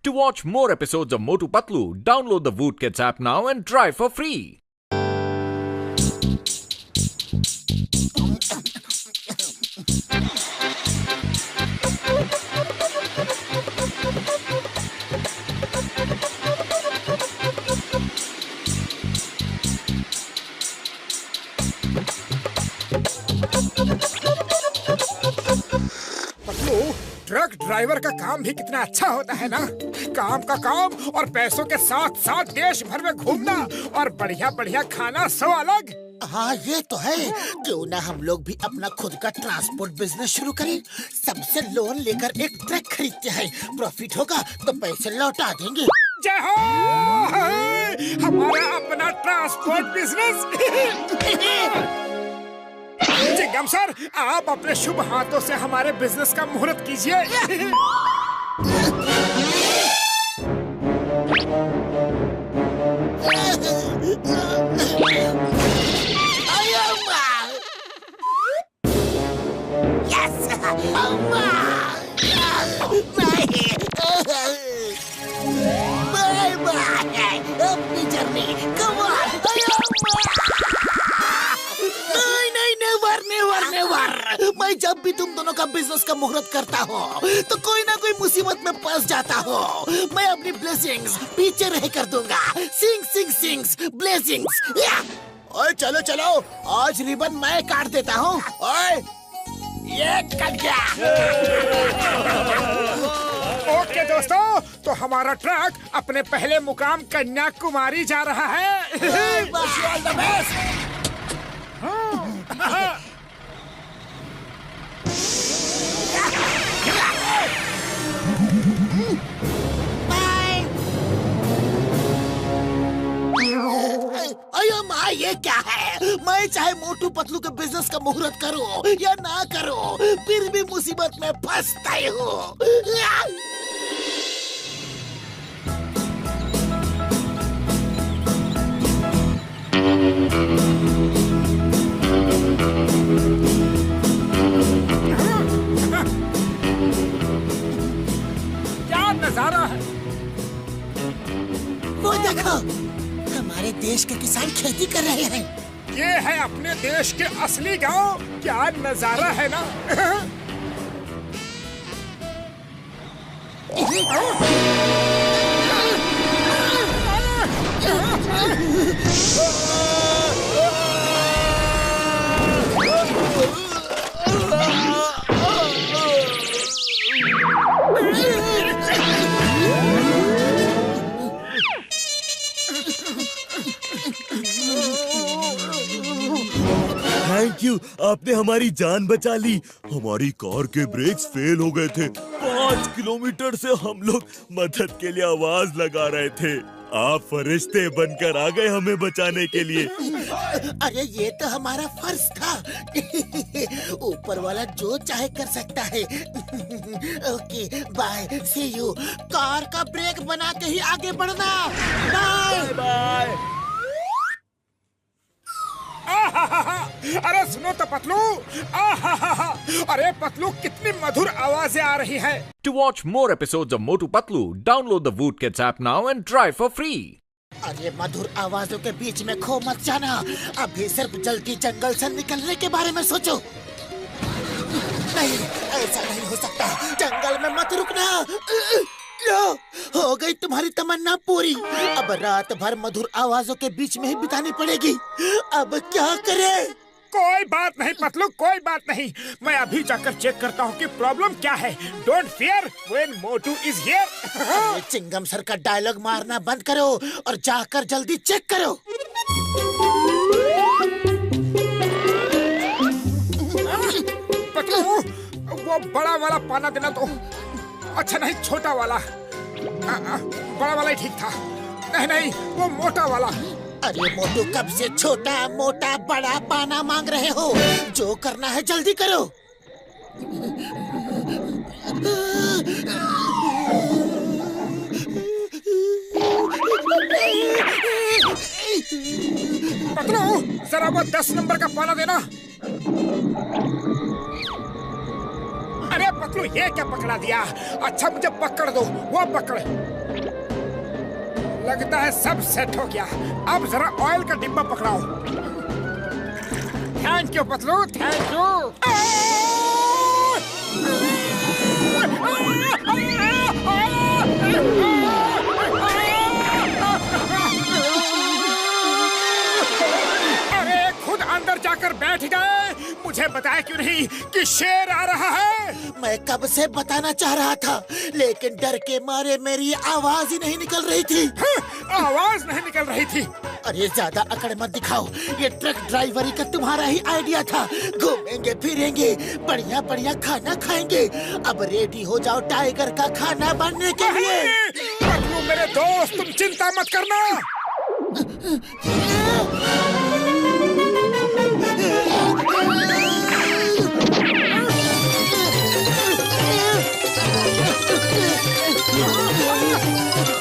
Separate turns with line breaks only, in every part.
To watch more episodes of Motu Patlu, download the Voot Kids app now and try for free.
Truck driver का काम भी कितना अच्छा होता है ना। काम का काम और पैसों के साथ साथ देश भर में घूमना और बढ़िया बढ़िया खाना सो अलग।
हाँ ये तो है। क्यों ना हम लोग भी अपना खुद का ट्रांसपोर्ट बिजनेस शुरू करें। सबसे लोन लेकर एक ट्रक खरीदते हैं, प्रॉफिट होगा तो पैसे लौटा देंगे।
जय हो, हमारा अपना ट्रांसपोर्ट बिजनेस। चिंगम सर, आप अपने शुभ हाथों से हमारे बिजनेस का मुहूर्त कीजिए।
अपनी जर्नी कम ऑन। मैं जब भी तुम दोनों का बिजनेस का मुहूर्त करता हूँ तो कोई ना कोई मुसीबत में फंस जाता हूँ। मैं अपनी ब्लेसिंग्स पीछे रह कर दूंगा। सिंग सिंग सिंग्स ब्लेसिंग्स। ओए चलो चलो, आज रिबन मैं काट देता हूँ। ओए ये कट गया।
ओके दोस्तों, तो हमारा ट्रक अपने पहले मुकाम कन्याकुमारी जा रहा है।
All the best. अयो माँ, ये क्या है? मैं चाहे मोटू पतलू के बिजनेस का मुहूर्त करूं या ना करूं, फिर भी मुसीबत में फंसता ही हूँ।
क्या नजारा है।
वो देखो, हमारे देश के किसान खेती कर रहे हैं।
ये है अपने देश के असली गांव। क्या नजारा है ना।
थैंक यू, आपने हमारी जान बचा ली। हमारी कार के ब्रेक्स फेल हो गए थे। 5 किलोमीटर से हम लोग मदद के लिए आवाज लगा रहे थे। आप फरिश्ते बनकर आ गए हमें बचाने के लिए।
अरे ये तो हमारा फर्ज था। ऊपर वाला जो चाहे कर सकता है। Okay bye, see you. Car का ब्रेक बना के ही आगे बढ़ना। Bye
bye.
अरे सुनो तो पतलू। अरे पतलू, कितनी मधुर आवाजें आ रही है।
To watch more episodes of Motu Patlu, download the Voot Kids app now and try for free.
अरे मधुर आवाजों के बीच में खो मत जाना। अभी सिर्फ जल्दी जंगल से निकलने के बारे में सोचो। नहीं, ऐसा नहीं हो सकता। जंगल में मत रुकना। लो, हो गई तुम्हारी तमन्ना पूरी। अब रात भर मधुर आवाजों के बीच में ही बितानी पड़ेगी। अब क्या करें?
कोई बात नहीं पतलू, कोई बात नहीं। मैं अभी जाकर चेक करता हूँ कि प्रॉब्लम क्या है। Don't fear when Motu is here.
Chingam sir का डायलॉग मारना बंद करो और जाकर जल्दी चेक करो।
पतलू, वो बड़ा वाला पाना देना तो। अच्छा नहीं, छोटा वाला। बड़ा वाला ही ठीक था। नहीं नहीं, वो मोटा वाला।
अरे मोटू, कब से छोटा मोटा बड़ा पाना मांग रहे हो? जो करना है जल्दी करो।
पतलू, जरा वो 10 नंबर का पाना देना। अरे पतलू ये क्या पकड़ा दिया? अच्छा मुझे पकड़ दो, वो पकड़। लगता है सब सेट हो गया। अब जरा ऑयल का डिब्बा पकड़ाओ। Thank you Patlu, thank you. अरे खुद अंदर जाकर बैठ गए। मुझे बताया क्यों नहीं कि शेर आ रहा है?
मैं कब से बताना चाह रहा था, लेकिन डर के मारे मेरी आवाज ही नहीं निकल रही थी।
आवाज नहीं निकल रही थी?
अरे ज्यादा अकड़ मत दिखाओ, ये ट्रक ड्राइवरी का तुम्हारा ही आइडिया था। घूमेंगे फिरेंगे, बढ़िया बढ़िया खाना खाएंगे। अब रेडी हो जाओ टाइगर का खाना बनने के लिए।
पतलू मेरे दोस्त, तुम चिंता मत करना।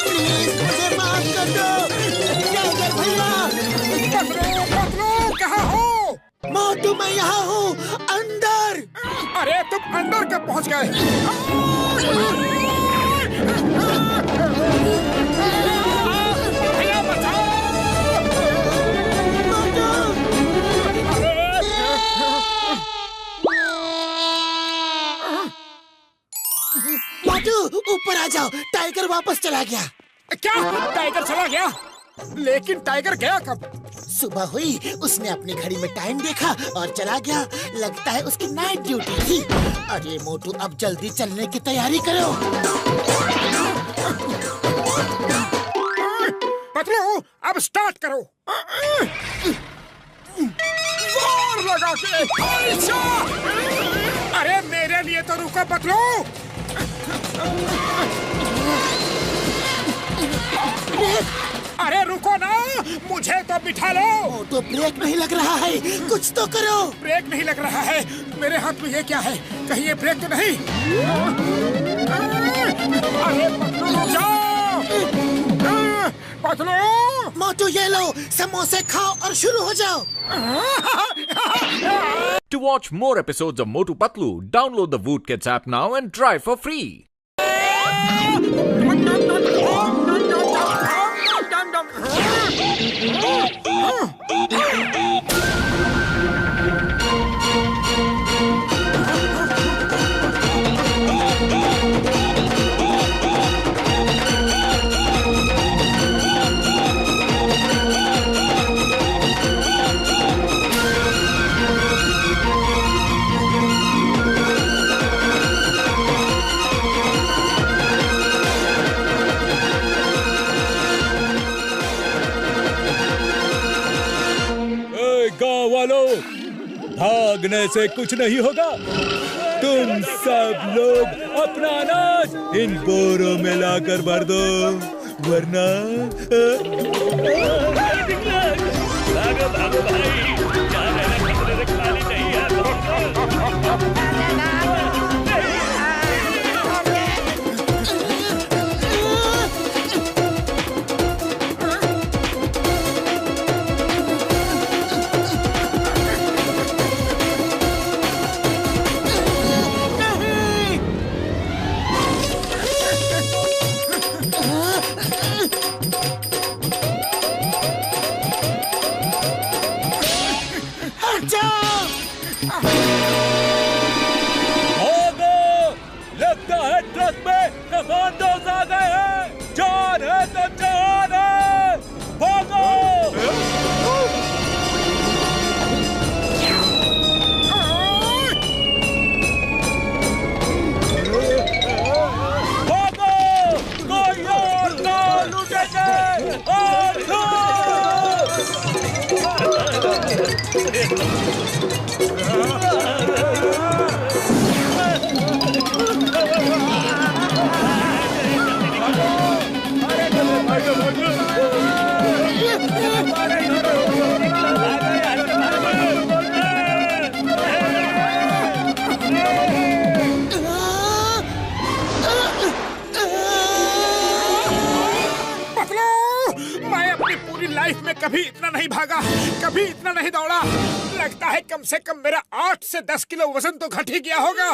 प्लीज मुझे माफ कर दो टाइगर भैया।
पतलू कहाँ हो?
मोटू मैं यहाँ हूँ, अंदर।
अरे तुम अंदर कब पहुँच गए? भैया बचाओ!
मोटू ऊपर आ जाओ, टाइगर वापस चला गया।
क्या टाइगर चला गया? लेकिन टाइगर गया कब?
सुबह हुई, उसने अपनी घड़ी में टाइम देखा और चला गया। लगता है उसकी नाइट ड्यूटी थी। अरे मोटू अब जल्दी चलने की तैयारी करो।
पतलू अब स्टार्ट करो। जोर लगा के। अच्छा! अरे मेरे लिए तो रुको पतलू। अरे रुको ना, मुझे तो बिठा लो।
मोटू ब्रेक नहीं लग रहा है, कुछ तो करो।
ब्रेक नहीं लग रहा है? मेरे हाथ में ये क्या है? कहीं ये ब्रेक तो नहीं? अरे पतलू रुक जाओ। पतलू!
मोटू ये लो, समोसे खाओ और शुरू हो जाओ।
To watch more episodes of Motu Patlu, download the Woot Kids app now and try for free.
गाँव वालों, भागने से कुछ नहीं होगा। तुम सब लोग अपना अनाज इन बोरों में लाकर भर दो, वरना भागो भागो भाई, खाली नहीं है। कमांडोज आ गए हैं। जान है तो जान है, भागो। भागो, कोई और ना लूटेंगे।
मैं अपनी पूरी लाइफ में कभी इतना नहीं भागा, कभी इतना नहीं दौड़ा, लगता है कम से कम मेरा 8 से 10 किलो वजन तो घट ही गया होगा।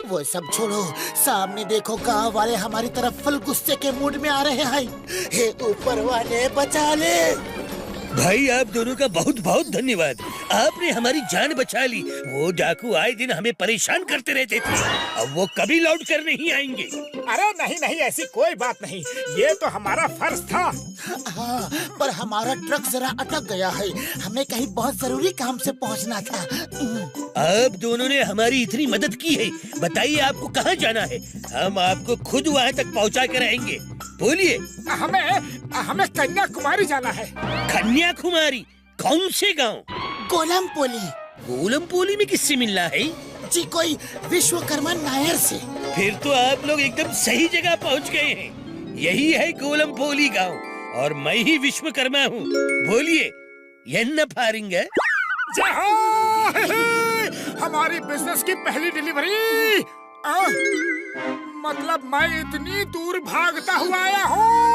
वो सब छोड़ो, सामने देखो गांव वाले हमारी तरफ फुल गुस्से के मूड में आ रहे हैं। हे ऊपर वाले बचा ले।
भाई आप दोनों का बहुत बहुत धन्यवाद, आपने हमारी जान बचा ली। वो डाकू आए दिन हमें परेशान करते रहते थे, अब वो कभी लौट कर नहीं आएंगे।
अरे नहीं नहीं, ऐसी कोई बात नहीं, ये तो हमारा फर्ज था।
हाँ, पर हमारा ट्रक जरा अटक गया है, हमें कहीं बहुत जरूरी काम से पहुंचना था।
आप दोनों ने हमारी इतनी मदद की है, बताइए आपको कहाँ जाना है? हम आपको खुद वहाँ तक पहुँचा कर आएंगे। बोलिए।
हमें कन्याकुमारी जाना है।
कन्याकुमारी? कौन से गांव?
गोलमपोली।
गोलमपोली में किससे मिलना है?
जी कोई विश्वकर्मा नायर से।
फिर तो आप लोग एकदम सही जगह पहुंच गए हैं। यही है गोलमपोली गांव और मैं ही विश्वकर्मा हूँ। बोलिए, यन्न फारिंग है?
जय हो! हमारी बिजनेस की पहली डिलीवरी। मतलब मैं इतनी दूर भागता हुआ आया हूँ।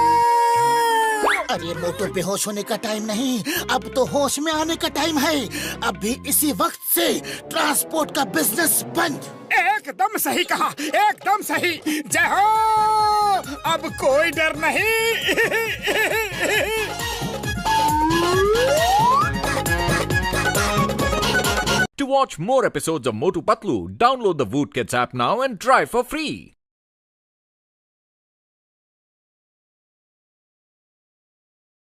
अरे मोटू, बेहोश होने का टाइम नहीं, अब तो होश में आने का टाइम है। अभी इसी वक्त से ट्रांसपोर्ट का बिजनेस बंद।
एकदम सही कहा, एकदम सही। जय हो! अब कोई डर नहीं।
To watch more episodes of Motu Patlu, download the Voot Kids app now and try for free.